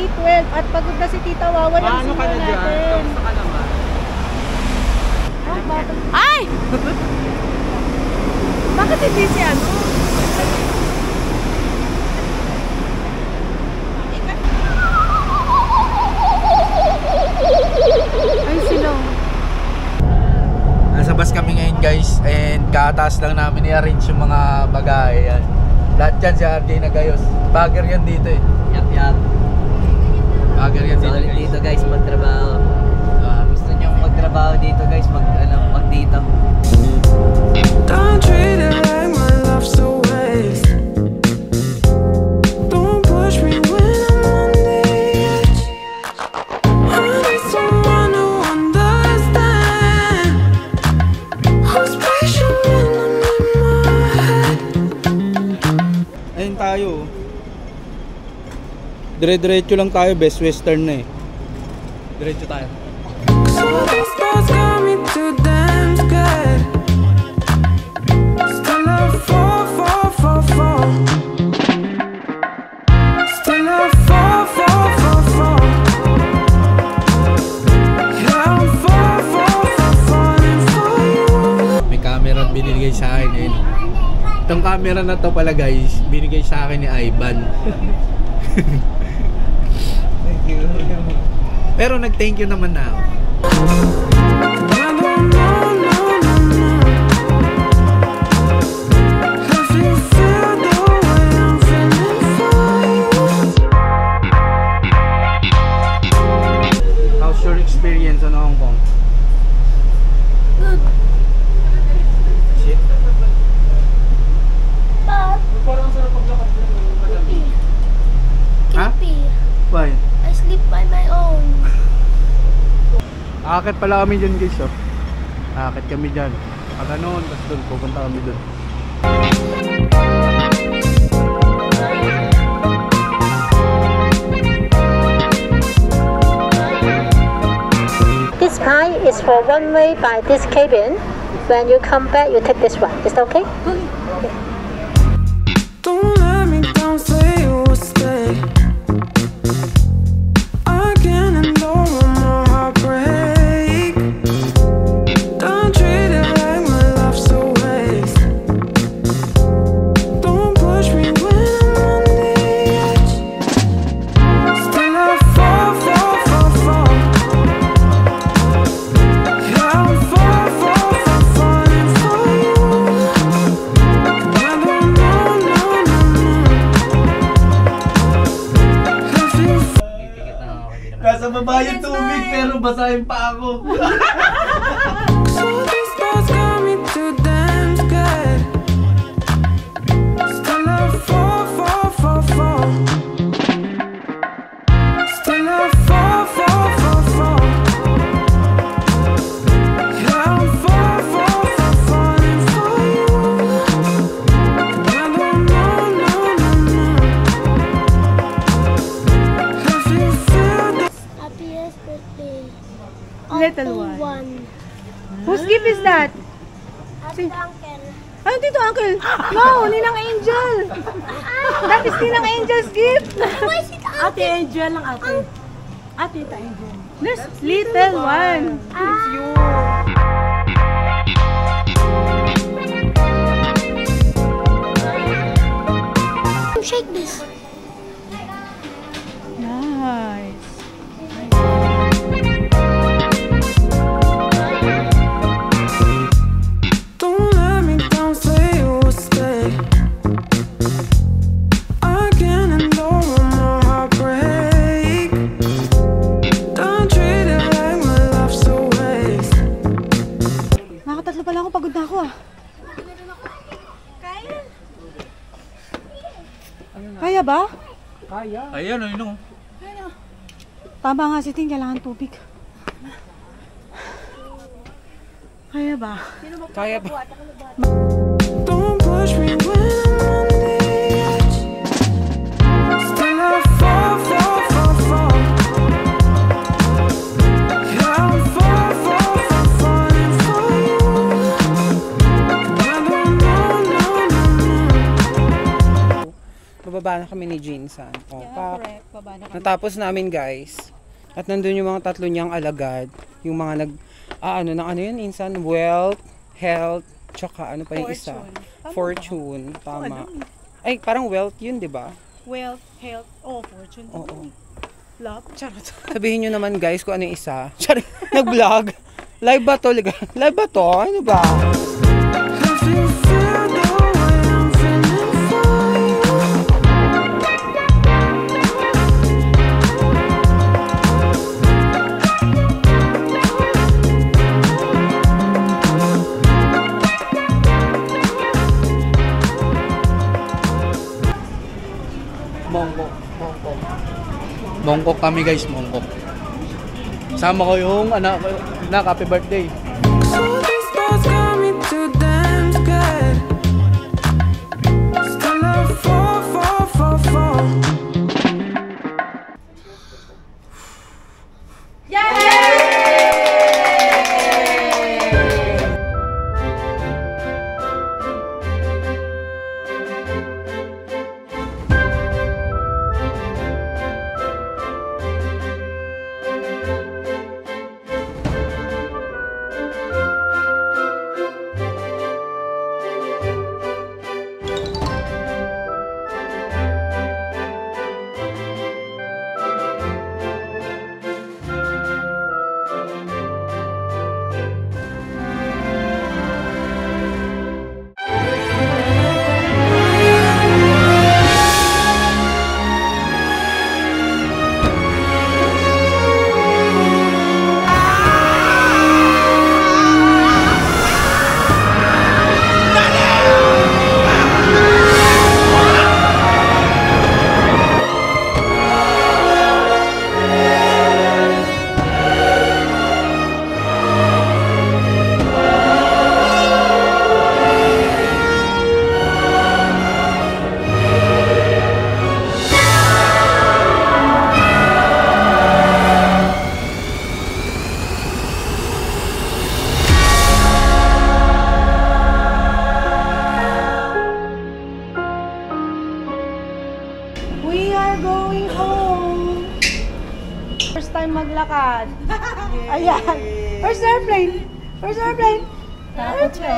8:12 at pagod na si Tita Wawa ng Paano ka na dyan? Kamusta ka naman? Ay! Bakit hindi si ano? Ay, sila. Nasa bus kami ngayon guys, and kataas lang namin i-arrange yung mga bagay. Yan. Lahat yan si RJ Nagayos. Bagger yan dito eh. Yap. Bagger yan dito Solid guys. dito guys, magtrabaho. Gusto nyo magtrabaho dito guys, mag dito. Don't treat it like my love's a waste. Don't push me when I'm on the edge. I need someone who understands. Who's patient when I'm in my head. Ayun tayo. Dire-diretso lang tayo, best western na eh. Diretso tayo. So these thoughts got me too damn scared. Still a fall. Still a fall. Yeah, I'm falling for you. May camera binigay sa akin eh. Itong camera na to pala guys, binigay sa akin ni Ivan. Thank you. Pero nag-thank you naman na ako. How's your experience on Hong Kong? Good. Shit. Ha? Why? I sleep by my own. Akit pala kami dyan guys oh. Akit kami dyan. Pag ganun, tapos doon, pupunta kami doon. This pie is for one way by this cabin. When you come back, you take this one. Is that okay? Don't let me down, say you will stay. I can't endure one more heartbreak. Don't treat it like my love's a waste. Don't push me when I'm on the edge. Still I fall. Yeah, I'm falling for you. I don't know. If you Nasa baba yung tubig pero basahin pa ako. So these thoughts got me too damn scared. Still I fall. Still I fall. Yeah, I'm falling for you. I don't know. If you feel that. Happiest birthday. Little one. Whose gift is that? Uncle. Ay, dito, Uncle. No, Ninang Angel. That is Ninang Angel's gift. Ate Angel lang ate. Ate Angel. This little one. It's you. Shake this. Nice. Don't let me down, say you will stay. I can't endure one more heartbreak. Don't treat it like my love's a waste. Nakatatlo pala ako, pagod na ako ah. Kaya ba? Ayan, ano? Tama nga si Ting, kailangan tubig. Kaya ba? Kaya ba? Don't push me when I'm on the edge. Still I fall. Yeah, I'm falling for you. I don't know. Bababa na kami ni Jinsan. O, Yeah, pak. correct. Baba na kami. Natapos namin, guys. At nandun yung mga tatlo niyang alagad. Yung mga ano yun, Insan? Wealth, health, tsaka ano pa yung isa? Fortune. Tama Fortune. ba? Tama. Ano? Ay, parang wealth yun, di ba? Wealth, health, fortune. Oo. Love. Charot. Sabihin nyo naman, guys, kung ano yung isa. Sorry, nag-vlog. Live ba to? Live ba to? Ano ba? If you feel the way I'm feeling for you. Mongkok kami guys, mongkok. Sama ko yung anak, happy birthday. So these thoughts got me to dance good. Still a 4, 4, 4, 4. We are going home. First time maglakad. Ayan. First airplane. First airplane. Takot siya.